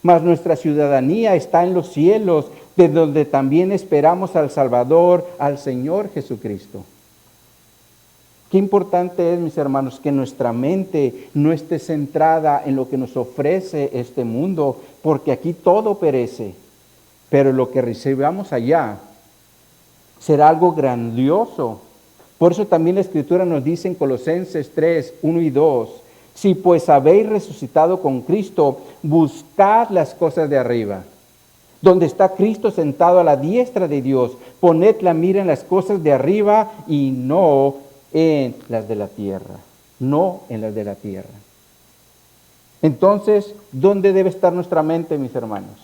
Mas nuestra ciudadanía está en los cielos, de donde también esperamos al Salvador, al Señor Jesucristo. Qué importante es, mis hermanos, que nuestra mente no esté centrada en lo que nos ofrece este mundo, porque aquí todo perece, pero lo que recibamos allá será algo grandioso. Por eso también la Escritura nos dice en Colosenses 3, 1 y 2, si pues habéis resucitado con Cristo, buscad las cosas de arriba, donde está Cristo sentado a la diestra de Dios. Poned la mira en las cosas de arriba y no en las de la tierra, no en las de la tierra. Entonces, ¿dónde debe estar nuestra mente, mis hermanos?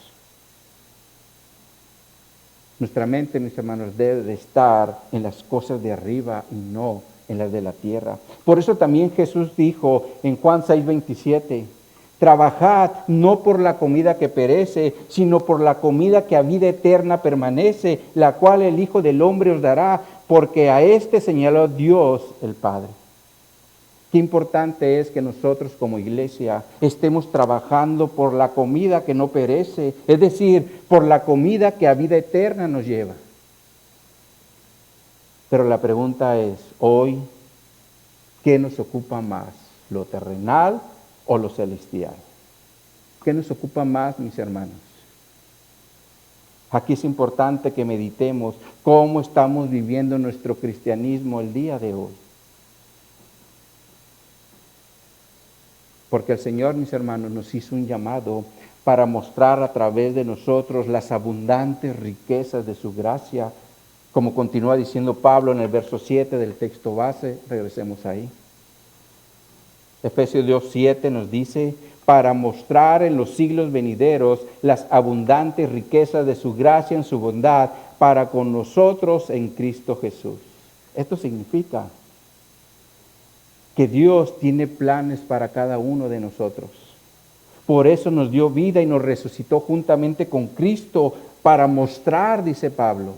Nuestra mente, mis hermanos, debe de estar en las cosas de arriba y no en las de la tierra. Por eso también Jesús dijo en Juan 6:27, trabajad no por la comida que perece, sino por la comida que a vida eterna permanece, la cual el Hijo del Hombre os dará, porque a este señaló Dios el Padre. Qué importante es que nosotros como iglesia estemos trabajando por la comida que no perece, es decir, por la comida que a vida eterna nos lleva. Pero la pregunta es, hoy, ¿qué nos ocupa más? ¿Lo terrenal o lo celestial? ¿Qué nos ocupa más, mis hermanos? Aquí es importante que meditemos cómo estamos viviendo nuestro cristianismo el día de hoy. Porque el Señor, mis hermanos, nos hizo un llamado para mostrar a través de nosotros las abundantes riquezas de su gracia, como continúa diciendo Pablo en el verso 7 del texto base. Regresemos ahí. Efesios 2:7 nos dice, para mostrar en los siglos venideros las abundantes riquezas de su gracia en su bondad para con nosotros en Cristo Jesús. Esto significa que Dios tiene planes para cada uno de nosotros. Por eso nos dio vida y nos resucitó juntamente con Cristo para mostrar, dice Pablo.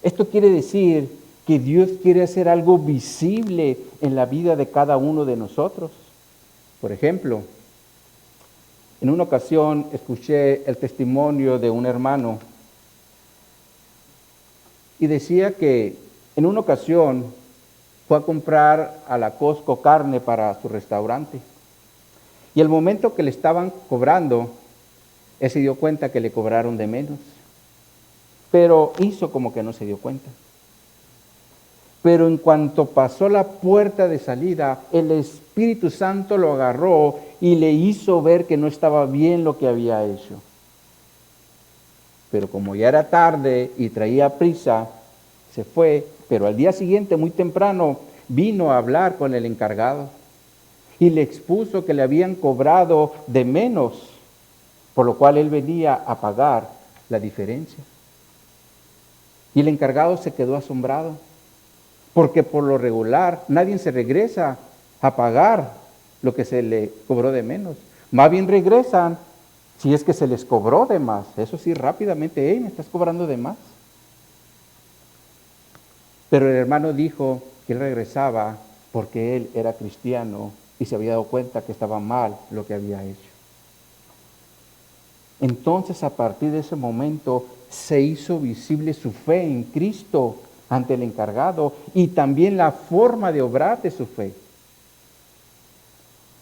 Esto quiere decir que Dios quiere hacer algo visible en la vida de cada uno de nosotros. Por ejemplo, en una ocasión escuché el testimonio de un hermano y decía que en una ocasión fue a comprar a la Costco carne para su restaurante. Y el momento que le estaban cobrando, él se dio cuenta que le cobraron de menos. Pero hizo como que no se dio cuenta. Pero en cuanto pasó la puerta de salida, el Espíritu Santo lo agarró y le hizo ver que no estaba bien lo que había hecho. Pero como ya era tarde y traía prisa, se fue. Pero al día siguiente, muy temprano, vino a hablar con el encargado y le expuso que le habían cobrado de menos, por lo cual él venía a pagar la diferencia. Y el encargado se quedó asombrado, porque por lo regular nadie se regresa a pagar lo que se le cobró de menos. Más bien regresan si es que se les cobró de más. Eso sí, rápidamente, me estás cobrando de más. Pero el hermano dijo que él regresaba porque él era cristiano y se había dado cuenta que estaba mal lo que había hecho. Entonces, a partir de ese momento, se hizo visible su fe en Cristo ante el encargado y también la forma de obrar de su fe.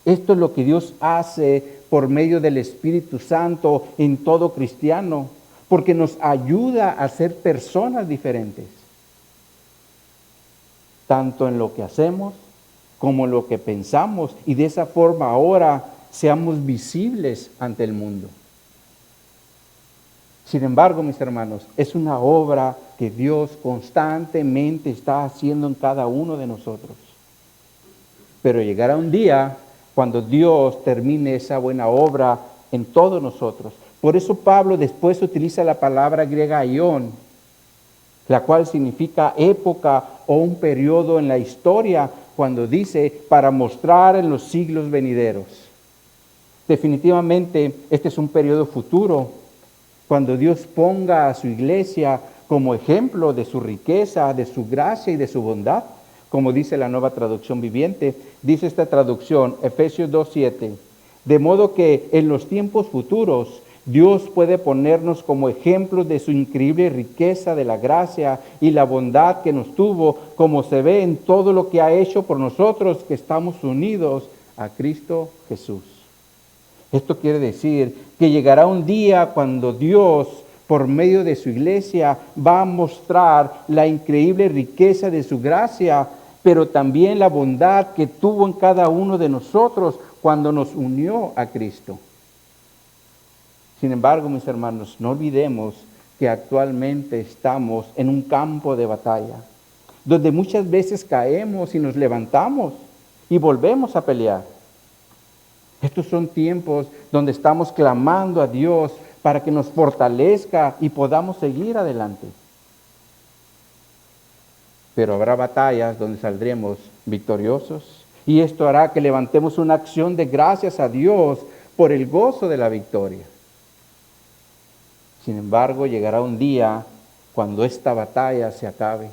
Esto es lo que Dios hace por medio del Espíritu Santo en todo cristiano, porque nos ayuda a ser personas diferentes. tanto en lo que hacemos como en lo que pensamos, y de esa forma ahora seamos visibles ante el mundo. Sin embargo, mis hermanos, es una obra que Dios constantemente está haciendo en cada uno de nosotros. Pero llegará un día cuando Dios termine esa buena obra en todos nosotros. Por eso Pablo después utiliza la palabra griega aión, la cual significa época o un periodo en la historia, cuando dice para mostrar en los siglos venideros. Definitivamente este es un periodo futuro, cuando Dios ponga a su iglesia como ejemplo de su riqueza, de su gracia y de su bondad, como dice la Nueva Traducción Viviente. Dice esta traducción, Efesios 2:7, de modo que en los tiempos futuros Dios puede ponernos como ejemplos de su increíble riqueza de la gracia y la bondad que nos tuvo, como se ve en todo lo que ha hecho por nosotros que estamos unidos a Cristo Jesús. Esto quiere decir que llegará un día cuando Dios, por medio de su iglesia, va a mostrar la increíble riqueza de su gracia, pero también la bondad que tuvo en cada uno de nosotros cuando nos unió a Cristo. Sin embargo, mis hermanos, no olvidemos que actualmente estamos en un campo de batalla, donde muchas veces caemos y nos levantamos y volvemos a pelear. Estos son tiempos donde estamos clamando a Dios para que nos fortalezca y podamos seguir adelante. Pero habrá batallas donde saldremos victoriosos, y esto hará que levantemos una acción de gracias a Dios por el gozo de la victoria. Sin embargo, llegará un día cuando esta batalla se acabe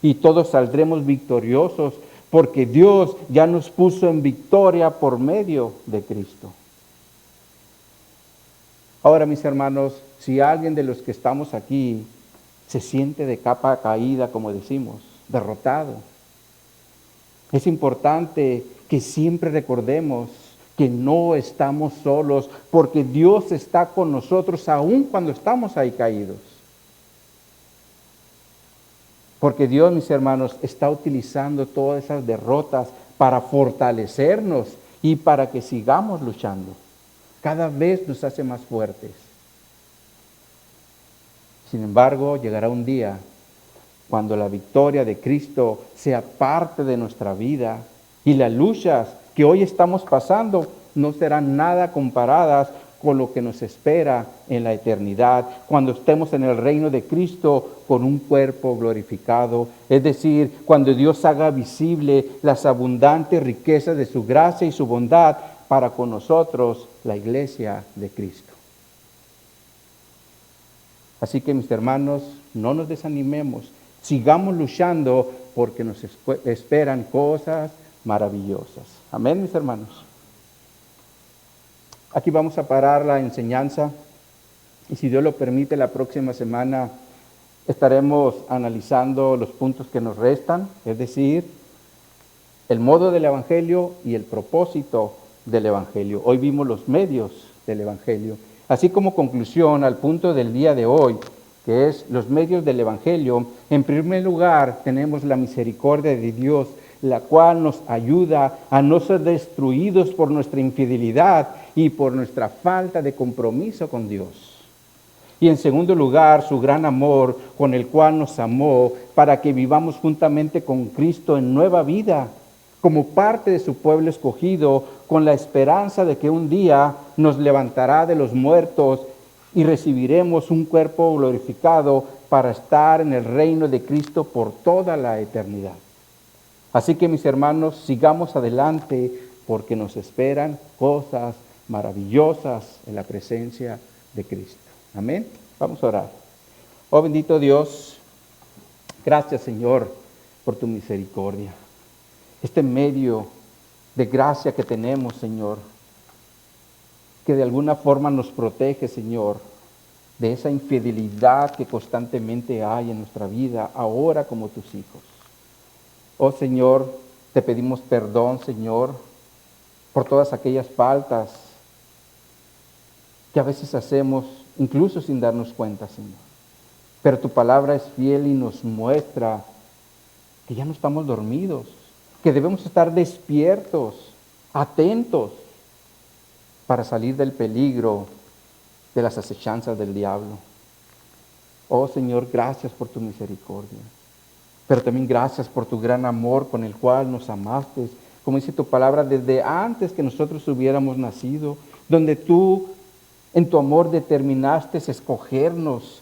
y todos saldremos victoriosos, porque Dios ya nos puso en victoria por medio de Cristo. Ahora, mis hermanos, si alguien de los que estamos aquí se siente de capa caída, como decimos, derrotado, es importante que siempre recordemos que no estamos solos, porque Dios está con nosotros aún cuando estamos ahí caídos. Porque Dios, mis hermanos, está utilizando todas esas derrotas para fortalecernos y para que sigamos luchando. Cada vez nos hace más fuertes. Sin embargo, llegará un día cuando la victoria de Cristo sea parte de nuestra vida y las luchas que hoy estamos pasando no serán nada comparadas con lo que nos espera en la eternidad, cuando estemos en el reino de Cristo con un cuerpo glorificado. Es decir, cuando Dios haga visible las abundantes riquezas de su gracia y su bondad para con nosotros, la iglesia de Cristo. Así que, mis hermanos, no nos desanimemos, sigamos luchando, porque nos esperan cosas maravillosas. Amén, mis hermanos. Aquí vamos a parar la enseñanza, y si Dios lo permite, la próxima semana estaremos analizando los puntos que nos restan, es decir, el modo del Evangelio y el propósito del Evangelio. Hoy vimos los medios del Evangelio. Así como conclusión al punto del día de hoy, que es los medios del Evangelio, en primer lugar tenemos la misericordia de Dios, la cual nos ayuda a no ser destruidos por nuestra infidelidad y por nuestra falta de compromiso con Dios. Y en segundo lugar, su gran amor con el cual nos amó para que vivamos juntamente con Cristo en nueva vida, como parte de su pueblo escogido, con la esperanza de que un día nos levantará de los muertos y recibiremos un cuerpo glorificado para estar en el reino de Cristo por toda la eternidad. Así que, mis hermanos, sigamos adelante, porque nos esperan cosas maravillosas en la presencia de Cristo. Amén. Vamos a orar. Oh bendito Dios, gracias, Señor, por tu misericordia. Este medio de gracia que tenemos, Señor, que de alguna forma nos protege, Señor, de esa infidelidad que constantemente hay en nuestra vida, ahora como tus hijos. Oh Señor, te pedimos perdón, Señor, por todas aquellas faltas que a veces hacemos, incluso sin darnos cuenta, Señor. Pero tu palabra es fiel y nos muestra que ya no estamos dormidos, que debemos estar despiertos, atentos, para salir del peligro de las acechanzas del diablo. Oh Señor, gracias por tu misericordia, pero también gracias por tu gran amor con el cual nos amaste, como dice tu palabra, desde antes que nosotros hubiéramos nacido, donde tú en tu amor determinaste escogernos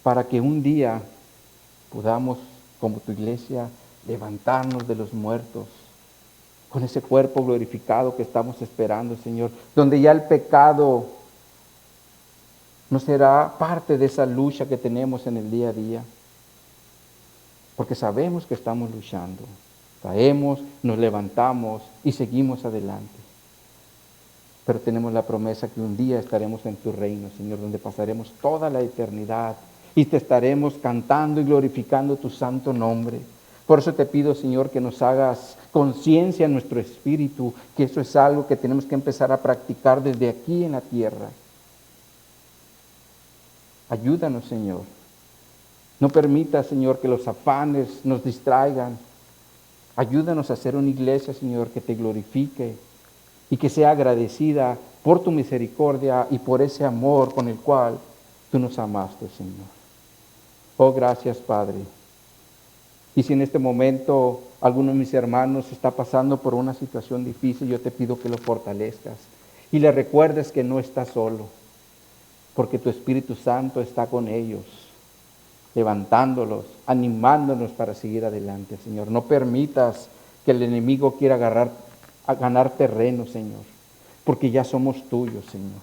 para que un día podamos, como tu iglesia, levantarnos de los muertos con ese cuerpo glorificado que estamos esperando, Señor, donde ya el pecado no será parte de esa lucha que tenemos en el día a día, porque sabemos que estamos luchando, caemos, nos levantamos y seguimos adelante. Pero tenemos la promesa que un día estaremos en tu reino, Señor, donde pasaremos toda la eternidad y te estaremos cantando y glorificando tu santo nombre. Por eso te pido, Señor, que nos hagas conciencia en nuestro espíritu, que eso es algo que tenemos que empezar a practicar desde aquí en la tierra. Ayúdanos, Señor. No permita, Señor, que los afanes nos distraigan. Ayúdanos a ser una iglesia, Señor, que te glorifique y que sea agradecida por tu misericordia y por ese amor con el cual tú nos amaste, Señor. Oh, gracias, Padre. Y si en este momento alguno de mis hermanos está pasando por una situación difícil, yo te pido que lo fortalezcas y le recuerdes que no está solo, porque tu Espíritu Santo está con ellos, levantándolos, animándonos para seguir adelante, Señor. No permitas que el enemigo quiera ganar terreno, Señor, porque ya somos tuyos, Señor.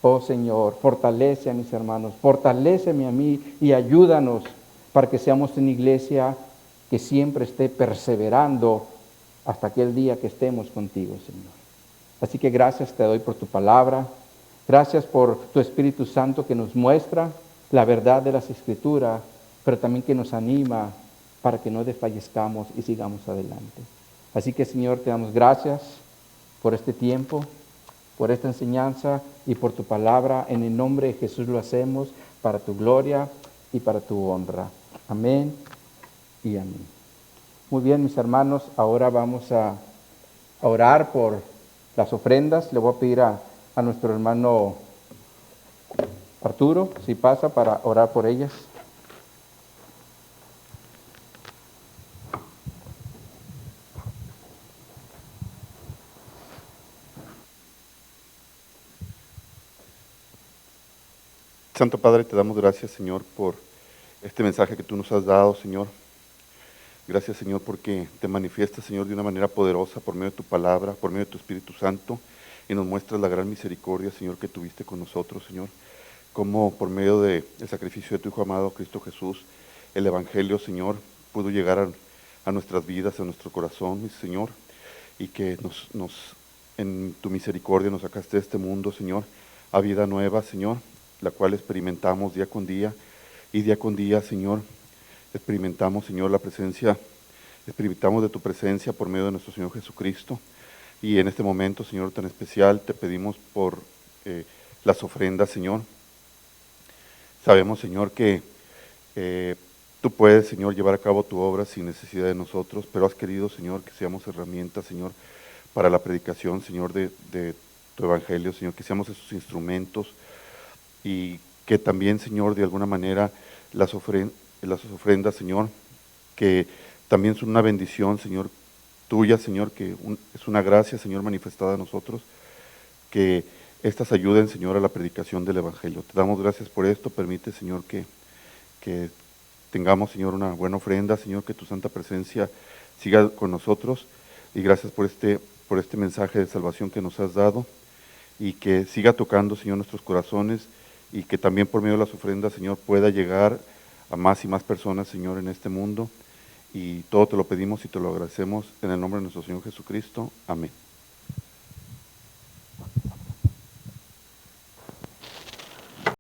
Oh, Señor, fortalece a mis hermanos, fortaléceme a mí y ayúdanos para que seamos una iglesia que siempre esté perseverando hasta aquel día que estemos contigo, Señor. Así que gracias te doy por tu palabra, gracias por tu Espíritu Santo que nos muestra la verdad de las Escrituras, pero también que nos anima para que no desfallezcamos y sigamos adelante. Así que, Señor, te damos gracias por este tiempo, por esta enseñanza y por tu palabra. En el nombre de Jesús lo hacemos para tu gloria y para tu honra. Amén y amén. Muy bien, mis hermanos, ahora vamos a orar por las ofrendas. Le voy a pedir a nuestro hermano Arturo, si pasa, para orar por ellas. Santo Padre, te damos gracias, Señor, por este mensaje que tú nos has dado, Señor. Gracias, Señor, porque te manifiestas, Señor, de una manera poderosa por medio de tu palabra, por medio de tu Espíritu Santo, y nos muestras la gran misericordia, Señor, que tuviste con nosotros, Señor. Como por medio del sacrificio de tu Hijo amado, Cristo Jesús, el Evangelio, Señor, pudo llegar a nuestras vidas, a nuestro corazón, Señor, y que en tu misericordia nos sacaste de este mundo, Señor, a vida nueva, Señor, la cual experimentamos día con día, y día con día, Señor, experimentamos, Señor, experimentamos de tu presencia por medio de nuestro Señor Jesucristo. Y en este momento, Señor, tan especial, te pedimos por las ofrendas, Señor. Sabemos, Señor, que tú puedes, Señor, llevar a cabo tu obra sin necesidad de nosotros, pero has querido, Señor, que seamos herramientas, Señor, para la predicación, Señor, de tu Evangelio, Señor, que seamos esos instrumentos, y que también, Señor, de alguna manera las ofrendas, Señor, que también son una bendición, Señor, tuya, Señor, que es una gracia, Señor, manifestada a nosotros, que estas ayuden, Señor, a la predicación del Evangelio. Te damos gracias por esto. Permite, Señor, que tengamos, Señor, una buena ofrenda, Señor, que tu santa presencia siga con nosotros, y gracias por este mensaje de salvación que nos has dado, y que siga tocando, Señor, nuestros corazones, y que también por medio de las ofrendas, Señor, pueda llegar a más y más personas, Señor, en este mundo. Y todo te lo pedimos y te lo agradecemos en el nombre de nuestro Señor Jesucristo. Amén.